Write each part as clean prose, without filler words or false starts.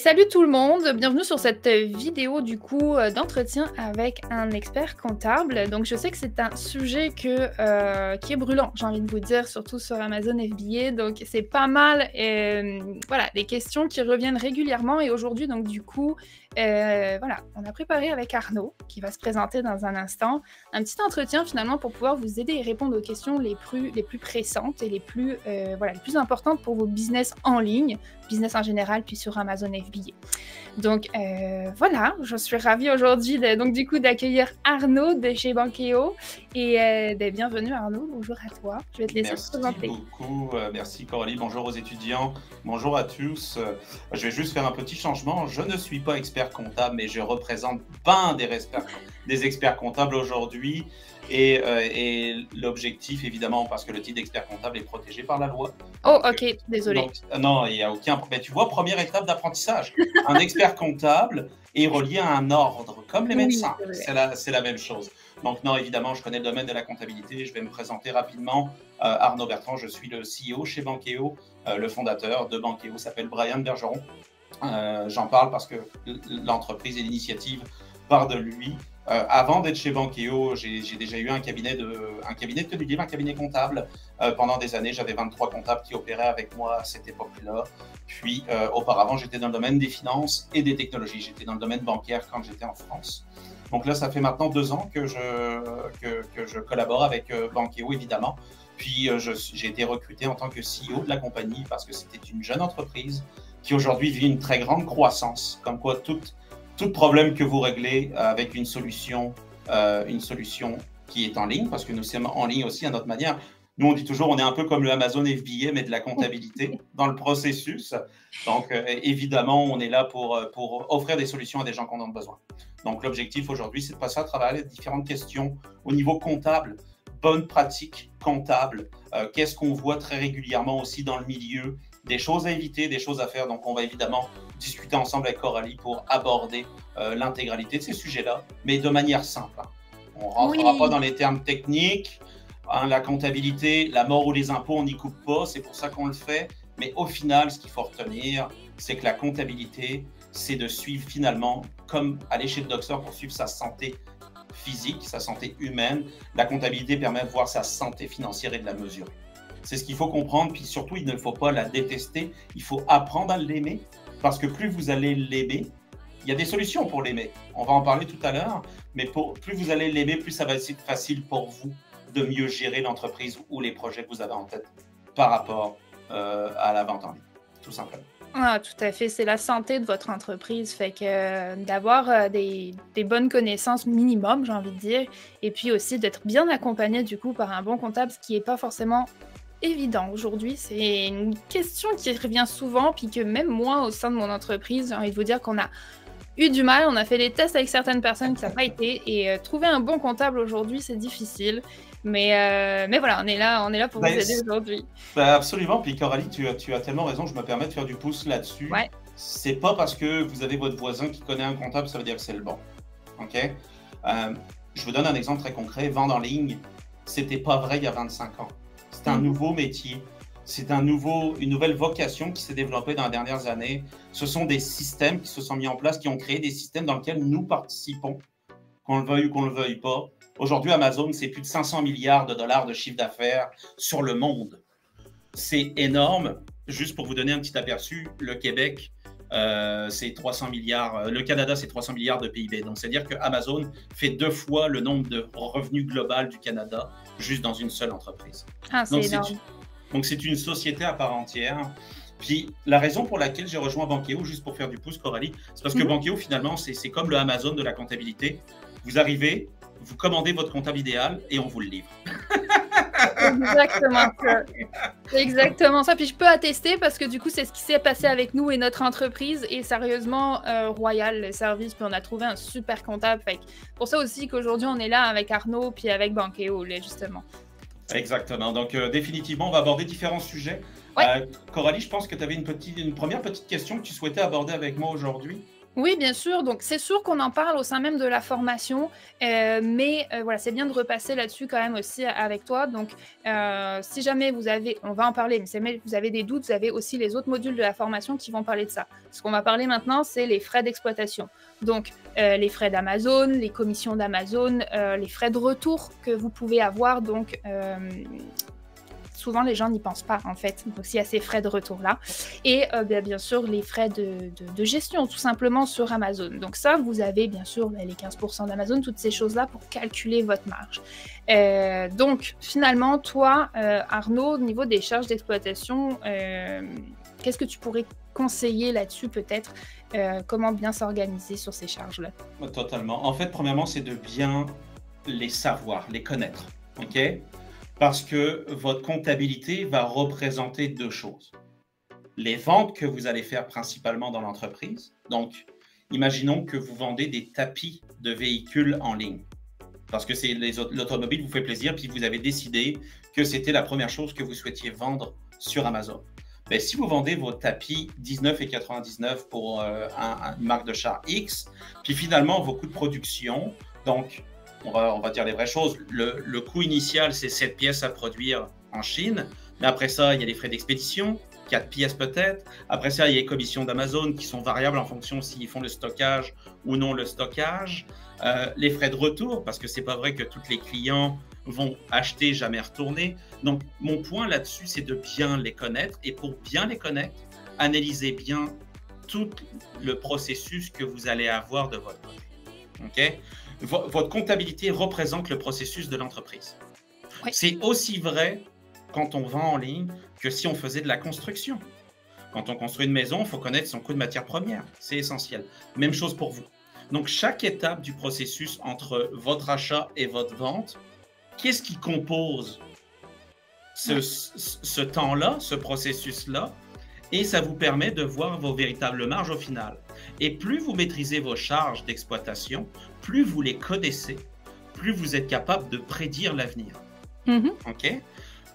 Salut tout le monde, bienvenue sur cette vidéo du coup d'entretien avec un expert comptable. Donc je sais que c'est un sujet qui est brûlant, j'ai envie de vous dire, surtout sur Amazon FBA. Donc c'est pas mal, voilà, des questions qui reviennent régulièrement. Et aujourd'hui, donc du coup, voilà, on a préparé avec Arnaud, qui va se présenter dans un instant, un petit entretien finalement pour pouvoir vous aider et répondre aux questions les plus pressantes et les plus importantes pour vos business en ligne, business en général, puis sur Amazon FBA. Donc voilà, je suis ravie aujourd'hui d'accueillir Arnaud de chez Bankeo. Et bienvenue Arnaud, bonjour à toi. Je vais te laisser te présenter. Merci beaucoup, merci Coralie, bonjour aux étudiants, bonjour à tous. Je vais juste faire un petit changement. Je ne suis pas expert comptable, mais je représente bien des experts comptables aujourd'hui. Et l'objectif, évidemment, parce que le titre d'expert comptable est protégé par la loi. Oh, ok, désolé. Donc, non, il n'y a aucun problème. Tu vois, première étape d'apprentissage. Un expert comptable est relié à un ordre, comme les médecins. C'est la même chose. Donc, non, évidemment, je connais le domaine de la comptabilité. Je vais me présenter rapidement. Arnaud Bertrand, je suis le CEO chez Bankeo. Le fondateur de Bankeo s'appelle Brian Bergeron. J'en parle parce que l'entreprise et l'initiative part de lui. Avant d'être chez Bankeo, j'ai déjà eu un cabinet de tenue de livre, un cabinet comptable. Pendant des années, j'avais 23 comptables qui opéraient avec moi à cette époque-là. Puis, auparavant, j'étais dans le domaine des finances et des technologies. J'étais dans le domaine bancaire quand j'étais en France. Donc là, ça fait maintenant 2 ans que je collabore avec Bankeo, évidemment. Puis, j'ai été recruté en tant que CEO de la compagnie parce que c'était une jeune entreprise qui aujourd'hui vit une très grande croissance. Comme quoi, tout problème que vous réglez avec une solution qui est en ligne, parce que nous sommes en ligne aussi à notre manière. Nous, on dit toujours, on est un peu comme le Amazon FBA, mais de la comptabilité dans le processus. Donc, évidemment, on est là pour offrir des solutions à des gens qui en ont besoin. Donc, l'objectif aujourd'hui, c'est de passer à travers les différentes questions au niveau comptable, bonnes pratiques comptables, qu'est-ce qu'on voit très régulièrement aussi dans le milieu, des choses à éviter, des choses à faire. Donc, on va évidemment discuter ensemble avec Coralie pour aborder l'intégralité de ces sujets-là, mais de manière simple. On ne rentrera pas dans les termes techniques. La comptabilité, la mort ou les impôts, on n'y coupe pas. C'est pour ça qu'on le fait. Mais au final, ce qu'il faut retenir, c'est que la comptabilité, c'est de suivre finalement, comme aller chez le docteur pour suivre sa santé physique, sa santé humaine. La comptabilité permet de voir sa santé financière et de la mesurer. C'est ce qu'il faut comprendre, puis surtout, il ne faut pas la détester, il faut apprendre à l'aimer, parce que plus vous allez l'aimer, il y a des solutions pour l'aimer, on va en parler tout à l'heure, mais plus vous allez l'aimer, plus ça va être facile pour vous de mieux gérer l'entreprise ou les projets que vous avez en tête par rapport à la vente en ligne, tout simplement. Ah, tout à fait, c'est la santé de votre entreprise, fait que d'avoir des bonnes connaissances minimum, j'ai envie de dire, et puis aussi d'être bien accompagné du coup par un bon comptable, ce qui n'est pas forcément évident aujourd'hui. C'est une question qui revient souvent, puis que même moi, au sein de mon entreprise, j'ai envie de vous dire qu'on a eu du mal. On a fait des tests avec certaines personnes que ça n'a pas été, et trouver un bon comptable aujourd'hui, c'est difficile. Mais voilà, on est là pour vous aider aujourd'hui. Absolument. Puis Coralie, tu as tellement raison. Je me permets de faire du pouce là-dessus. Ouais. C'est pas parce que vous avez votre voisin qui connaît un comptable, ça veut dire que c'est le bon. OK? Je vous donne un exemple très concret. Vendre en ligne, c'était pas vrai il y a 25 ans. C'est un nouveau métier. C'est une nouvelle vocation qui s'est développée dans les dernières années. Ce sont des systèmes qui se sont mis en place, qui ont créé des systèmes dans lesquels nous participons, qu'on le veuille ou qu'on ne le veuille pas. Aujourd'hui, Amazon, c'est plus de 500 milliards de dollars de chiffre d'affaires sur le monde. C'est énorme. Juste pour vous donner un petit aperçu, le Québec, c'est 300 milliards. Le Canada, c'est 300 milliards de PIB. Donc, c'est-à-dire que Amazon fait 2 fois le nombre de revenus global du Canada juste dans une seule entreprise. Ah, c'est énorme. Donc, c'est une société à part entière. Puis, la raison pour laquelle j'ai rejoint Bankeo, juste pour faire du pouce, Coralie, c'est parce que Bankeo, finalement, c'est comme le Amazon de la comptabilité. Vous arrivez, vous commandez votre comptable idéal et on vous le livre. Exactement ça. C'est exactement ça. Puis je peux attester parce que du coup, c'est ce qui s'est passé avec nous et notre entreprise. Et sérieusement, royal le service. Puis on a trouvé un super comptable. Fait que pour ça aussi qu'aujourd'hui, on est là avec Arnaud puis avec Bankeo, là, justement. Exactement. Donc, définitivement, on va aborder différents sujets. Ouais. Coralie, je pense que tu avais une première petite question que tu souhaitais aborder avec moi aujourd'hui. Oui, bien sûr. Donc, c'est sûr qu'on en parle au sein même de la formation, mais voilà, c'est bien de repasser là-dessus quand même aussi avec toi. Donc, si jamais vous avez on va en parler, mais si jamais vous avez des doutes, vous avez aussi les autres modules de la formation qui vont parler de ça. Ce qu'on va parler maintenant, c'est les frais d'exploitation. Donc, les frais d'Amazon, les commissions d'Amazon, les frais de retour que vous pouvez avoir. Donc, souvent, les gens n'y pensent pas, en fait. Donc, il y a ces frais de retour-là. Et bien sûr, les frais de gestion, tout simplement, sur Amazon. Donc ça, vous avez, bien sûr, les 15% d'Amazon, toutes ces choses-là pour calculer votre marge. Donc, finalement, toi, Arnaud, au niveau des charges d'exploitation, qu'est-ce que tu pourrais conseiller là-dessus, peut-être? Comment bien s'organiser sur ces charges-là? Totalement. En fait, premièrement, c'est de bien les savoir, les connaître. OK? Parce que votre comptabilité va représenter deux choses. Les ventes que vous allez faire principalement dans l'entreprise. Donc, imaginons que vous vendez des tapis de véhicules en ligne. Parce que l'automobile vous fait plaisir, puis vous avez décidé que c'était la première chose que vous souhaitiez vendre sur Amazon. Mais si vous vendez vos tapis 19,99 pour une marque de char X, puis finalement vos coûts de production, donc on va dire les vraies choses. Le coût initial, c'est 7 pièces à produire en Chine. Mais après ça, il y a les frais d'expédition, 4 pièces peut-être. Après ça, il y a les commissions d'Amazon qui sont variables en fonction s'ils font le stockage ou non le stockage. Les frais de retour, parce que c'est pas vrai que tous les clients vont acheter, jamais retourner. Donc, mon point là-dessus, c'est de bien les connaître. Et pour bien les connaître, analysez bien tout le processus que vous allez avoir de votre côté. OK? Votre comptabilité représente le processus de l'entreprise. Oui. C'est aussi vrai quand on vend en ligne que si on faisait de la construction. Quand on construit une maison, il faut connaître son coût de matière première. C'est essentiel. Même chose pour vous. Donc, chaque étape du processus entre votre achat et votre vente, qu'est-ce qui compose ce temps-là, ce processus-là? Et ça vous permet de voir vos véritables marges au final. Et plus vous maîtrisez vos charges d'exploitation, plus vous les connaissez, plus vous êtes capable de prédire l'avenir. OK?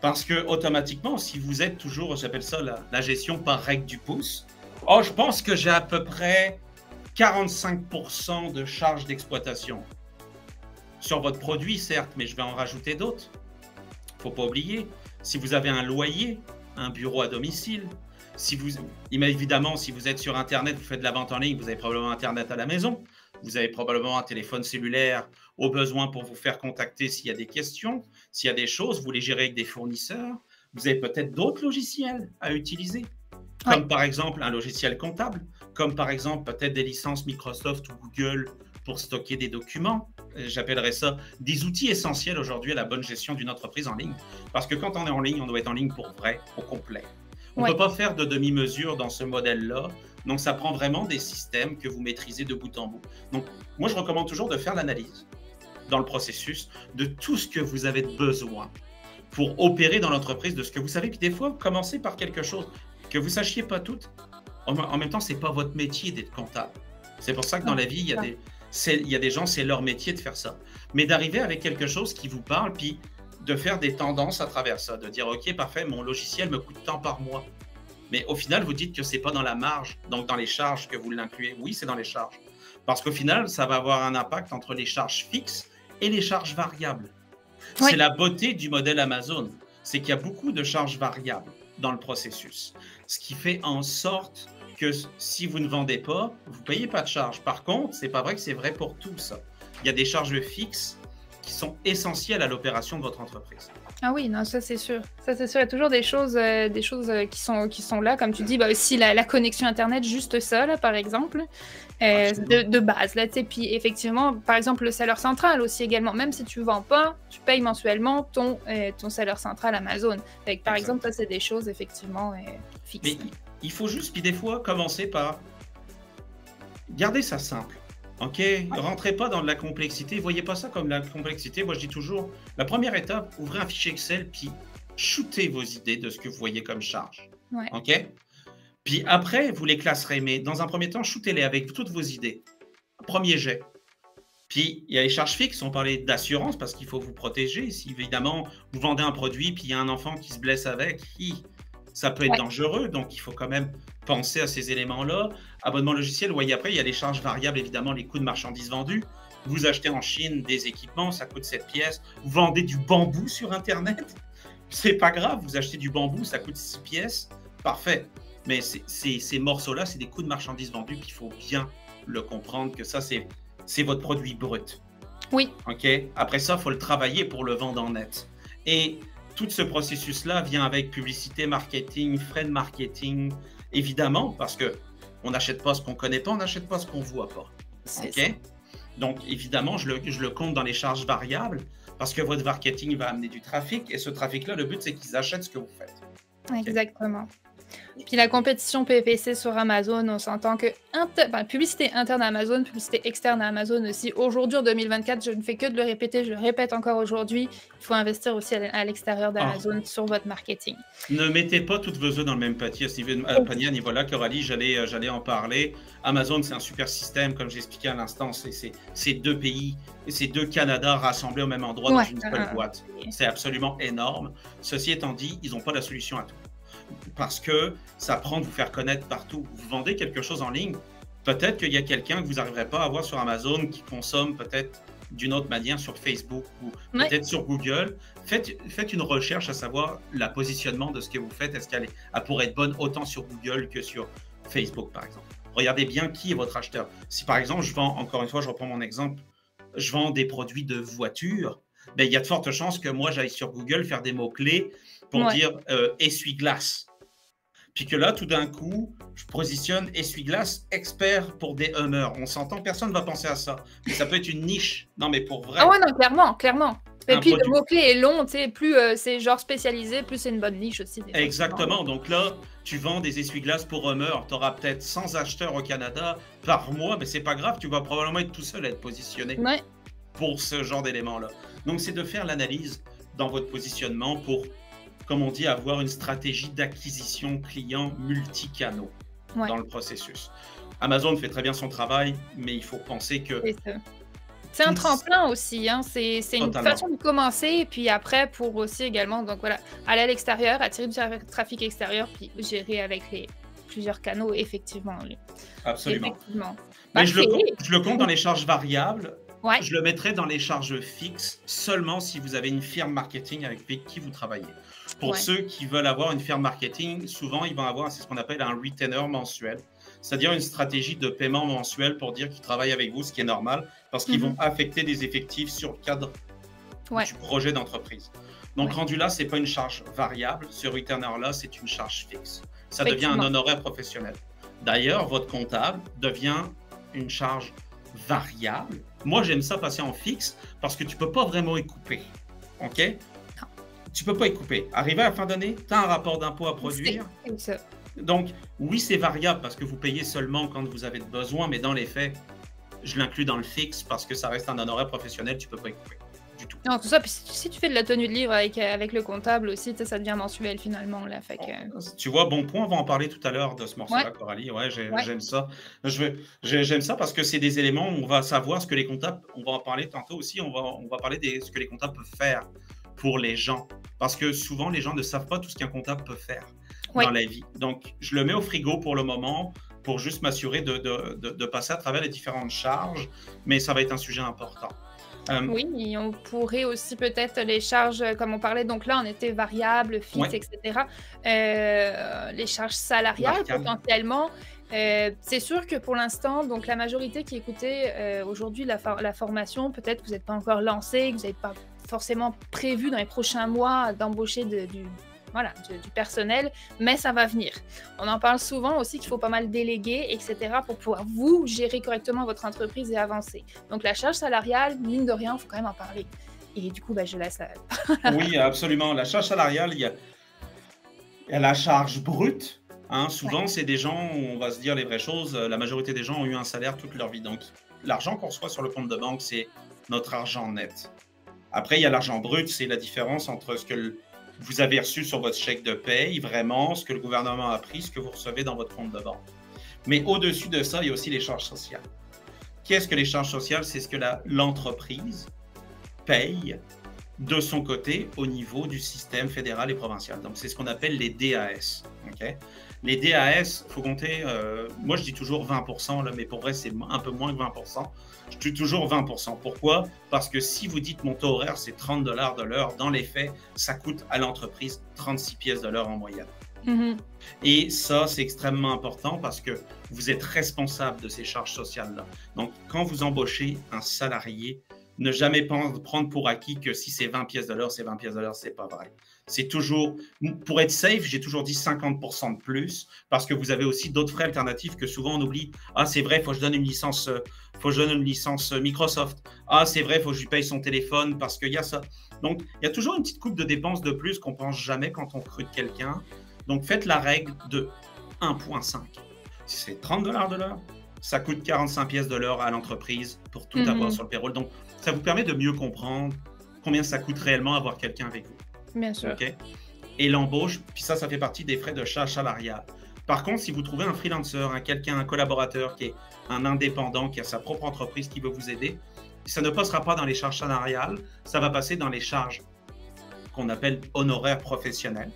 Parce que automatiquement, si vous êtes toujours, j'appelle ça la gestion par règle du pouce, oh, je pense que j'ai à peu près 45% de charges d'exploitation. Sur votre produit, certes, mais je vais en rajouter d'autres. Il ne faut pas oublier, si vous avez un loyer, un bureau à domicile, évidemment, si vous êtes sur Internet, vous faites de la vente en ligne, vous avez probablement Internet à la maison, vous avez probablement un téléphone cellulaire au besoin pour vous faire contacter s'il y a des questions, s'il y a des choses, vous les gérez avec des fournisseurs, vous avez peut-être d'autres logiciels à utiliser, comme par exemple un logiciel comptable, comme par exemple peut-être des licences Microsoft ou Google pour stocker des documents. J'appellerais ça des outils essentiels aujourd'hui à la bonne gestion d'une entreprise en ligne. Parce que quand on est en ligne, on doit être en ligne pour vrai, au complet. On ne peut pas faire de demi-mesure dans ce modèle-là. Donc, ça prend vraiment des systèmes que vous maîtrisez de bout en bout. Donc, moi, je recommande toujours de faire l'analyse dans le processus de tout ce que vous avez besoin pour opérer dans l'entreprise de ce que vous savez. Puis des fois, commencez par quelque chose que vous ne sachiez pas tout. En même temps, ce n'est pas votre métier d'être comptable. C'est pour ça que dans la vie, il y a des gens, c'est leur métier de faire ça. Mais d'arriver avec quelque chose qui vous parle, puis de faire des tendances à travers ça, de dire « Ok, parfait, mon logiciel me coûte tant par mois. » Mais au final, vous dites que ce n'est pas dans la marge, donc dans les charges que vous l'incluez. Oui, c'est dans les charges. Parce qu'au final, ça va avoir un impact entre les charges fixes et les charges variables. C'est la beauté du modèle Amazon, c'est qu'il y a beaucoup de charges variables dans le processus. Ce qui fait en sorte que si vous ne vendez pas, vous ne payez pas de charges. Par contre, ce n'est pas vrai que c'est vrai pour tout ça. Il y a des charges fixes qui sont essentielles à l'opération de votre entreprise. Ah oui, non, ça c'est sûr. Ça c'est sûr. Il y a toujours des choses qui sont là, comme tu dis, aussi la connexion Internet, juste ça, là, par exemple, de base. Là, puis effectivement, par exemple, le salaire central aussi également. Même si tu ne vends pas, tu payes mensuellement ton salaire central Amazon. Donc, par exemple, ça c'est des choses effectivement fixes. Mais il faut juste, puis des fois, commencer par garder ça simple. OK, rentrez pas dans de la complexité, voyez pas ça comme la complexité. Moi, je dis toujours, la première étape, ouvrez un fichier Excel, puis shootez vos idées de ce que vous voyez comme charge. OK? Puis après, vous les classerez, mais dans un premier temps, shootez-les avec toutes vos idées. Premier jet. Puis, il y a les charges fixes, on parlait d'assurance parce qu'il faut vous protéger. Si évidemment, vous vendez un produit, puis il y a un enfant qui se blesse avec, ça peut être Ouais. dangereux, donc il faut quand même penser à ces éléments-là. Abonnement logiciel, vous voyez, après, il y a les charges variables, évidemment, les coûts de marchandises vendues. Vous achetez en Chine des équipements, ça coûte 7 pièces. Vous vendez du bambou sur Internet, c'est pas grave, vous achetez du bambou, ça coûte 6 pièces, parfait. Mais ces morceaux-là, c'est des coûts de marchandises vendues, puis il faut bien le comprendre que ça, c'est votre produit brut. Oui. OK? Après ça, il faut le travailler pour le vendre en net. Et tout ce processus-là vient avec publicité, marketing, frais de marketing, évidemment, parce qu'on n'achète pas ce qu'on ne connaît pas, on n'achète pas ce qu'on ne voit pas. OK? Donc, évidemment, je le compte dans les charges variables parce que votre marketing va amener du trafic et ce trafic-là, le but, c'est qu'ils achètent ce que vous faites. Exactement. Puis la compétition PPC sur Amazon, on s'entend que publicité interne à Amazon, publicité externe à Amazon aussi. Aujourd'hui, en 2024, je ne fais que de le répéter, je le répète encore aujourd'hui, il faut investir aussi à l'extérieur d'Amazon sur votre marketing. Ne mettez pas toutes vos œufs dans le même panier à niveau-là, Coralie, j'allais en parler. Amazon, c'est un super système, comme j'expliquais à l'instant, c'est 2 pays, c'est 2 Canada rassemblés au même endroit dans une seule boîte. C'est absolument énorme. Ceci étant dit, ils n'ont pas la solution à tout. Parce que ça prend de vous faire connaître partout. Vous vendez quelque chose en ligne, peut-être qu'il y a quelqu'un que vous n'arriverez pas à avoir sur Amazon qui consomme peut-être d'une autre manière sur Facebook ou peut-être sur Google. Faites une recherche à savoir le positionnement de ce que vous faites. Est-ce qu'elle pourrait être bonne autant sur Google que sur Facebook, par exemple? Regardez bien qui est votre acheteur. Si par exemple, je vends, encore une fois, je reprends mon exemple, je vends des produits de voiture, ben, il y a de fortes chances que moi, j'aille sur Google faire des mots-clés pour dire essuie-glace. Puis que là, tout d'un coup, je positionne essuie-glace expert pour des Hummers. On s'entend, personne ne va penser à ça. Mais ça peut être une niche. Non, mais pour vrai. Ah ouais, non, clairement, clairement. Et puis le mot-clé est long, tu sais, plus c'est genre spécialisé, plus c'est une bonne niche aussi. Exactement. Donc là, tu vends des essuie-glaces pour Hummer. Tu auras peut-être 100 acheteurs au Canada par mois, mais c'est pas grave, tu vas probablement être tout seul à être positionné pour ce genre d'éléments-là. Donc c'est de faire l'analyse dans votre positionnement pour, comme on dit, avoir une stratégie d'acquisition client multicanaux dans le processus. Amazon fait très bien son travail, mais il faut penser que... C'est un tremplin aussi, hein. C'est une façon de commencer, puis après, pour aussi également, donc voilà, aller à l'extérieur, attirer du trafic extérieur, puis gérer avec plusieurs canaux, effectivement. Absolument. Effectivement. Mais je le compte dans les charges variables. Ouais. Je le mettrai dans les charges fixes seulement si vous avez une firme marketing avec qui vous travaillez. Pour ceux qui veulent avoir une firme marketing, souvent, ils vont avoir ce qu'on appelle un retainer mensuel, c'est-à-dire une stratégie de paiement mensuel pour dire qu'ils travaillent avec vous, ce qui est normal, parce qu'ils vont affecter des effectifs sur le cadre du projet d'entreprise. Donc, rendu là, ce n'est pas une charge variable. Ce retainer-là, c'est une charge fixe. Ça devient un honoraire professionnel. D'ailleurs, votre comptable devient une charge variable. Moi, j'aime ça passer en fixe parce que tu ne peux pas vraiment y couper. OK? Non. Tu ne peux pas y couper. Arrivé à la fin d'année, tu as un rapport d'impôt à produire. C'est ça. Donc, oui, c'est variable parce que vous payez seulement quand vous avez besoin, mais dans les faits, je l'inclus dans le fixe parce que ça reste un honoraire professionnel, tu ne peux pas y couper du tout. Non, tout ça, puis si tu fais de la tenue de livre avec le comptable aussi, ça devient mensuel finalement. Là, fait que... Tu vois, bon point, on va en parler tout à l'heure de ce morceau-là, Coralie. J'aime ça. J'aime ça parce que c'est des éléments où on va savoir ce que les comptables, on va en parler tantôt aussi, on va parler de ce que les comptables peuvent faire pour les gens. Parce que souvent, les gens ne savent pas tout ce qu'un comptable peut faire dans la vie. Donc, je le mets au frigo pour le moment pour juste m'assurer de passer à travers les différentes charges, mais ça va être un sujet important. Oui, et on pourrait aussi peut-être les charges, comme on parlait, donc là on était variable, fixe, etc. Les charges salariales potentiellement. C'est sûr que pour l'instant, donc la majorité qui écoutait aujourd'hui la formation, peut-être que vous n'êtes pas encore lancé, que vous n'avez pas forcément prévu dans les prochains mois d'embaucher du personnel, mais ça va venir. On en parle souvent aussi qu'il faut pas mal déléguer, etc., pour pouvoir vous gérer correctement votre entreprise et avancer. Donc la charge salariale, mine de rien, il faut quand même en parler. Et du coup, je laisse la... Oui, absolument. La charge salariale, il y a la charge brute. Hein. Souvent, c'est des gens, on va se dire les vraies choses, la majorité des gens ont eu un salaire toute leur vie. Donc, l'argent qu'on reçoit sur le compte de banque, c'est notre argent net. Après, il y a l'argent brut, c'est la différence entre ce que vous avez reçu sur votre chèque de paye, vraiment, ce que le gouvernement a pris, ce que vous recevez dans votre compte de banque. Mais au-dessus de ça, il y a aussi les charges sociales. Qu'est-ce que les charges sociales? C'est ce que l'entreprise paye de son côté au niveau du système fédéral et provincial. Donc, c'est ce qu'on appelle les DAS. Okay? Les DAS, il faut compter, moi je dis toujours 20%, là, mais pour vrai, c'est un peu moins que 20%. Je dis toujours 20%. Pourquoi? Parce que si vous dites mon taux horaire, c'est 30 $ de l'heure, dans les faits, ça coûte à l'entreprise 36 pièces de l'heure en moyenne. Et ça, c'est extrêmement important parce que vous êtes responsable de ces charges sociales-là. Donc, quand vous embauchez un salarié, ne jamais prendre pour acquis que si c'est 20 pièces de l'heure, c'est 20 pièces de l'heure, c'est pas vrai. C'est toujours, pour être safe, j'ai toujours dit 50% de plus parce que vous avez aussi d'autres frais alternatifs que souvent on oublie. Ah, c'est vrai, il faut que je donne une licence, Microsoft. Ah, c'est vrai, il faut que je lui paye son téléphone parce qu'il y a ça. Donc, il y a toujours une petite coupe de dépenses de plus qu'on pense jamais quand on recrute quelqu'un. Donc, faites la règle de 1,5. Si c'est 30 $ de l'heure, ça coûte 45 pièces de l'heure à l'entreprise pour tout avoir sur le payroll. Donc, ça vous permet de mieux comprendre combien ça coûte réellement avoir quelqu'un avec vous. Bien sûr. Okay? Et l'embauche, puis ça fait partie des frais de charge salariale. Par contre, si vous trouvez un freelancer, un collaborateur qui est un indépendant, qui a sa propre entreprise qui veut vous aider, ça ne passera pas dans les charges salariales, ça va passer dans les charges qu'on appelle honoraires professionnels,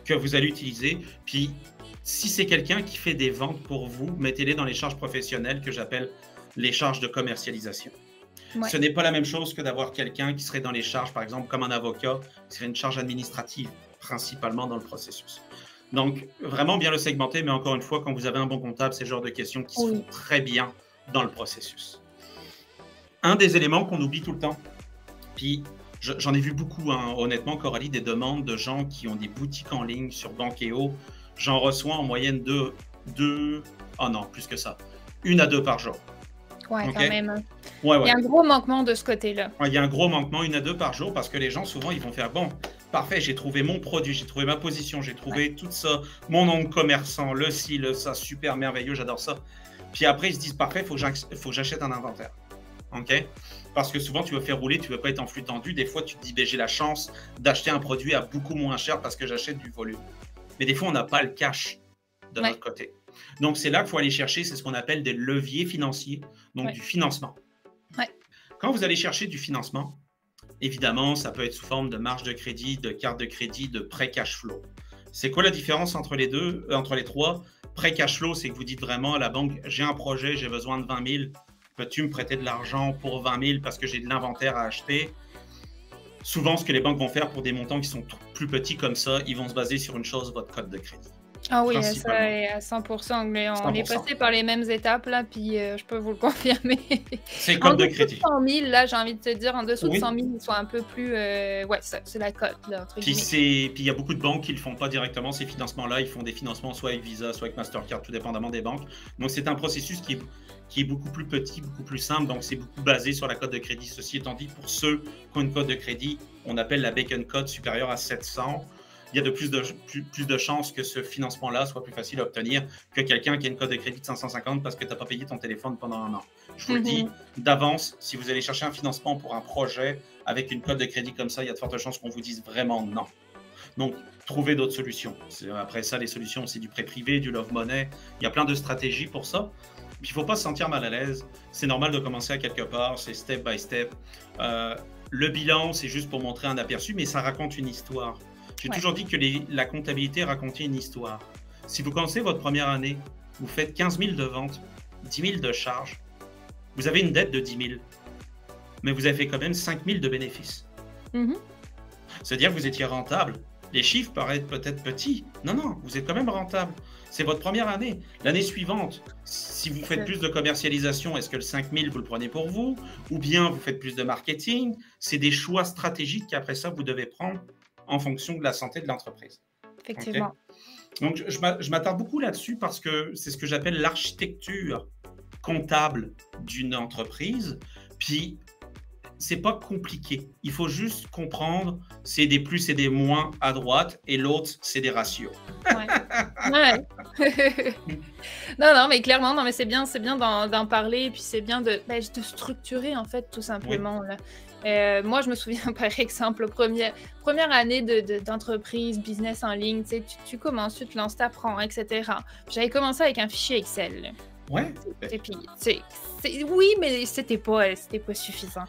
que vous allez utiliser. Puis, si c'est quelqu'un qui fait des ventes pour vous, mettez-les dans les charges professionnelles que j'appelle les charges de commercialisation. Ouais. Ce n'est pas la même chose que d'avoir quelqu'un qui serait dans les charges, par exemple, comme un avocat, qui serait une charge administrative, principalement dans le processus. Donc, vraiment bien le segmenter, mais encore une fois, quand vous avez un bon comptable, c'est le genre de questions qui se font très bien dans le processus. Un des éléments qu'on oublie tout le temps, puis j'en ai vu beaucoup, hein, honnêtement, Coralie, des demandes de gens qui ont des boutiques en ligne sur Bankéo. J'en reçois en moyenne plus que ça, 1 à 2 par jour. Ouais, quand même. Ouais. Il y a un gros manquement de ce côté-là. Ouais, il y a un gros manquement, 1 à 2 par jour, parce que les gens, souvent, ils vont faire, bon, parfait, j'ai trouvé mon produit, j'ai trouvé ma position, j'ai trouvé tout ça, mon nom de commerçant, le ci, le ça, super merveilleux, j'adore ça. Puis après, ils se disent, parfait, il faut que j'achète un inventaire. OK? Parce que souvent, tu veux faire rouler, tu ne veux pas être en flux tendu. Des fois, tu te dis, j'ai la chance d'acheter un produit à beaucoup moins cher parce que j'achète du volume. Mais des fois, on n'a pas le cash de notre côté. Donc, c'est là qu'il faut aller chercher, c'est ce qu'on appelle des leviers financiers, donc du financement. Quand vous allez chercher du financement, évidemment, ça peut être sous forme de marge de crédit, de carte de crédit, de prêt cash flow. C'est quoi la différence entre les deux, entre les trois? Prêt cash flow, c'est que vous dites vraiment à la banque, j'ai un projet, j'ai besoin de 20 000, peux-tu me prêter de l'argent pour 20 000 parce que j'ai de l'inventaire à acheter? Souvent, ce que les banques vont faire pour des montants qui sont plus petits comme ça, ils vont se baser sur une chose, votre code de crédit. Ah oui, ça est à 100%, mais on est passé par les mêmes étapes, là, puis je peux vous le confirmer. C'est le code de crédit. En dessous de 100 000, là, j'ai envie de te dire, en dessous de 100 000, ils sont un peu plus... c'est la cote, là, entre guillemets. Puis il y a beaucoup de banques qui ne le font pas directement, ces financements-là. Ils font des financements soit avec Visa, soit avec Mastercard, tout dépendamment des banques. Donc, c'est un processus qui est beaucoup plus petit, beaucoup plus simple. Donc, c'est beaucoup basé sur la cote de crédit. Ceci étant dit, pour ceux qui ont une cote de crédit, on appelle la Bacon Code supérieure à 700. Il y a de plus de chances que ce financement-là soit plus facile à obtenir que quelqu'un qui a une cote de crédit de 550 parce que tu n'as pas payé ton téléphone pendant un an. Je vous le dis d'avance, si vous allez chercher un financement pour un projet avec une cote de crédit comme ça, il y a de fortes chances qu'on vous dise vraiment non. Donc, trouvez d'autres solutions. Après ça, les solutions, c'est du prêt privé, du love money. Il y a plein de stratégies pour ça. Puis, il ne faut pas se sentir mal à l'aise. C'est normal de commencer à quelque part, c'est step by step. Le bilan, c'est juste pour montrer un aperçu, mais ça raconte une histoire. J'ai toujours dit que la comptabilité racontait une histoire. Si vous commencez votre première année, vous faites 15 000 de ventes, 10 000 de charges, vous avez une dette de 10 000, mais vous avez fait quand même 5 000 de bénéfices. C'est-à-dire que vous étiez rentable. Les chiffres paraissent peut-être petits. Non, vous êtes quand même rentable. C'est votre première année. L'année suivante, si vous faites plus de commercialisation, est-ce que le 5 000, vous le prenez pour vous? Ou bien vous faites plus de marketing? C'est des choix stratégiques qu'après ça, vous devez prendre en fonction de la santé de l'entreprise. Effectivement. Donc, je m'attarde beaucoup là-dessus parce que c'est ce que j'appelle l'architecture comptable d'une entreprise. Puis, c'est pas compliqué. Il faut juste comprendre, c'est des plus et des moins à droite et l'autre, c'est des ratios. Non, mais clairement, non, mais c'est bien d'en parler, puis c'est bien de structurer, en fait, tout simplement. Là. Moi, je me souviens, par exemple, première année d'entreprise, business en ligne, tu commences, tu te lances, tu apprends, etc. J'avais commencé avec un fichier Excel. Ouais, Et puis, oui, mais c'était pas suffisant.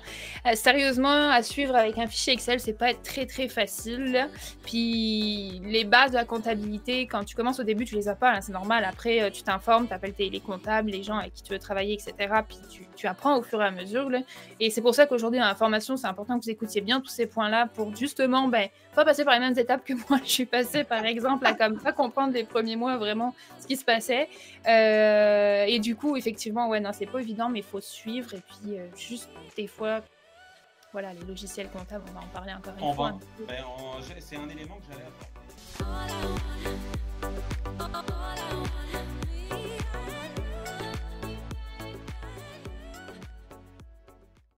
Sérieusement, à suivre avec un fichier Excel, c'est pas très, très facile, là. Puis les bases de la comptabilité, quand tu commences au début, tu les as pas, hein, c'est normal. Après, tu t'informes, tu appelles les comptables, les gens avec qui tu veux travailler, et cetera. Puis tu apprends au fur et à mesure, là. Et c'est pour ça qu'aujourd'hui, dans la formation, c'est important que vous écoutiez bien tous ces points-là pour justement, ben, pas passer par les mêmes étapes que moi je suis passée, par exemple, à comme pas comprendre les premiers mois vraiment ce qui se passait. Et du coup, effectivement, ouais, non, c'est pas évident, mais il faut suivre. Et puis, juste des fois, voilà, les logiciels comptables, on va en parler encore une On fois. va, ben, c'est un élément que j'allais apporter.